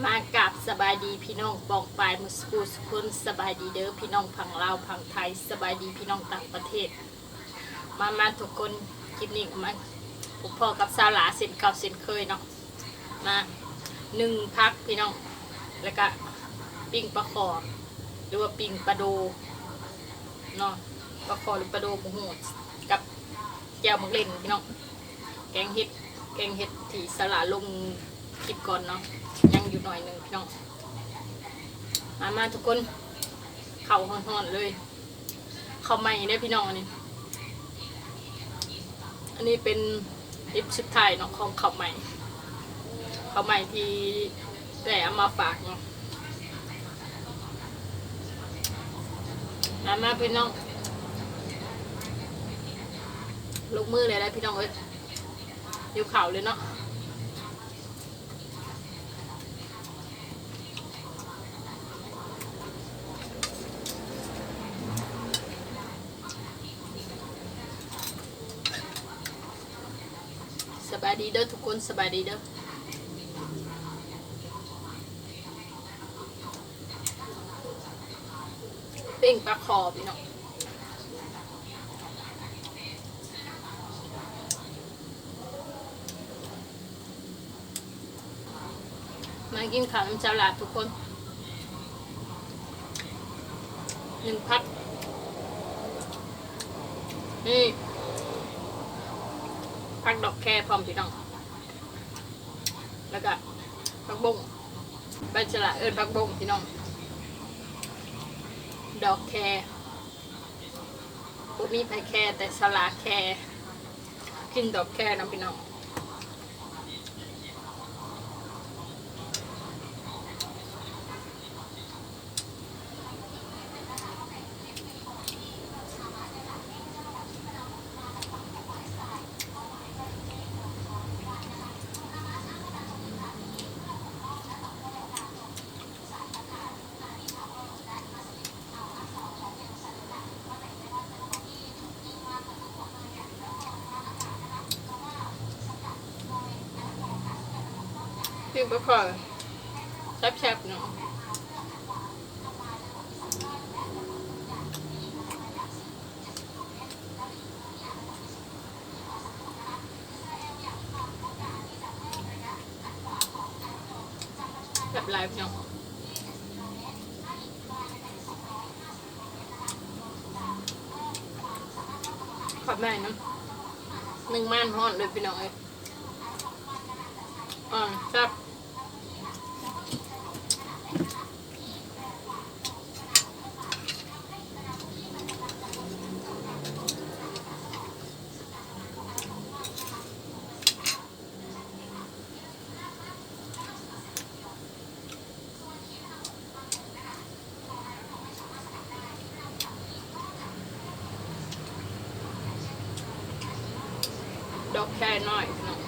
มากับสบายดีพี่น้องปองปลายมุสกูสกุลสบายดีเด้อพี่น้องพังลาวพังไทยสบายดีพี่น้องต่างประเทศมาทุกคนคลิปนี้มาผมพ่อกับสาหลาเส้นเก่าเส้นเคยเนาะมาพักพี่น้องแล้วก็ปิ้งปลาคอหรือว่าปิ้งปลาโดเนาะปลาคอหรือปลาโดหมูหูกับแจ่วมักเล่นพี่น้องแกงเห็ดที่สาหลาลงคลิปก่อนเนาะยังอยู่หน่อยหนึ่งพี่น้องมาทุกคนเข่าห่อนๆเลยเข่าใหม่ได้พี่น้องอันนี้เป็นลิปสุดท้ายเนาะของเข่าใหม่ที่แต่เอามาฝากเนาะมาพี่น้องลงมือเลยได้พี่น้องเอ้ยอยู่เข่าเลยเนาะสบายดีเด้อทุกคนสบายดีเด้อเป่งปลาคอพี่น้องมากินข้าวน้ำเจ้าหลาดทุกคนพักนี่ผักดอกแคพร้อมพี่น้องแล้วก็ผักบุ้งใบฉลาผักบุ้งพี่น้องดอกแคพวกมีไผ่แคแต่ฉลาแคกินดอกแคนะพี่น้องพี่ก็ขอแซ่บๆเนาะแบบไลฟ์เนาะขอบแม่เนาะม่านห่อนเลยพี่น้องเอ้ยแซ่บดอกแค่น้อยพี่น้อง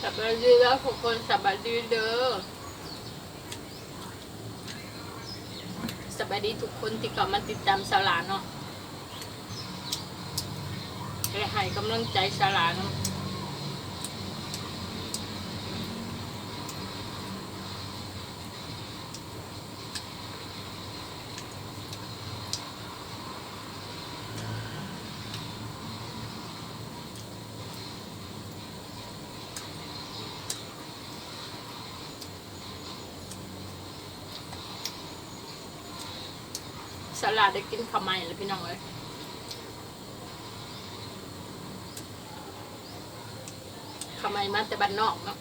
สบายดีแล้วทุกคนสบายดีเด้อสบายดีทุกคนที่กลับมาติดตามสาหลาเนาะให้กำลังใจสาหลาเนาะสลัดได้กินข้าวใหม่เลยพี่น้องเลยข้าวใหม่มาแต่บ้านนอกเนาะ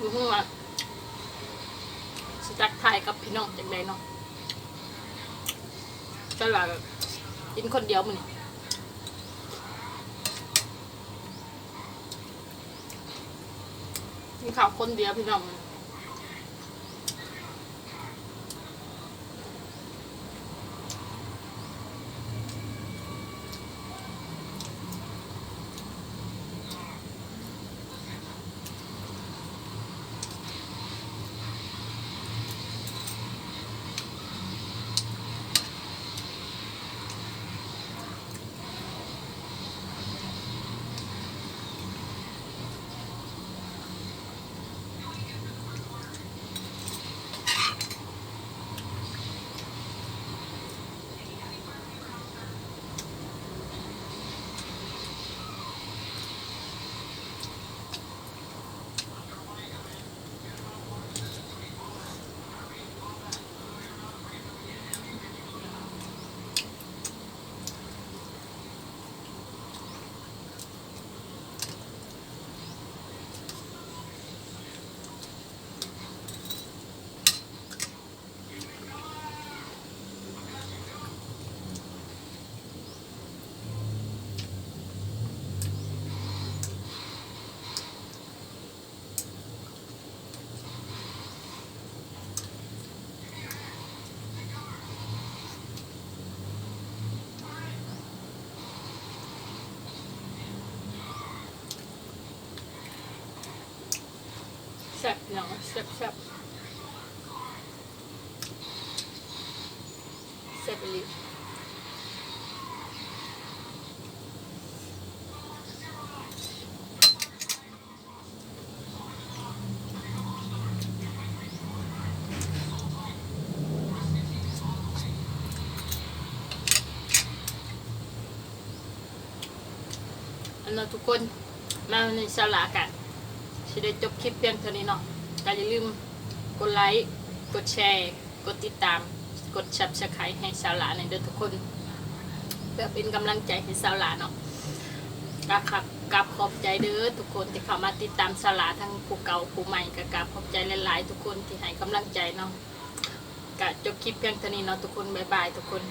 รู้ว่าสตักทายกับพี่น้องจังใดเนาะก็ว่ากินคนเดียวมึงกินข้าวคนเดียวพี่น้องแซ่บเนาะแซ่บแซ่บไปเลยอันนั้นทุกคนมาในสาระกันจะได้จบคลิปเพียงเท่านี้เนาะก็อย่าลืมกดไลค์กดแชร์กดติดตามกดซับสไครต์ให้สาระในเด้อทุกคนเพื่อเป็นกำลังใจให้สาระเนาะกับขอบใจเด้อทุกคนที่เข้ามาติดตามสาระทั้งผู้เก่าผู้ใหม่กับขอบใจหลายๆทุกคนที่ให้กำลังใจเนาะก็จบคลิปเพียงเท่านี้เนาะทุกคนบ๊ายบายทุกคน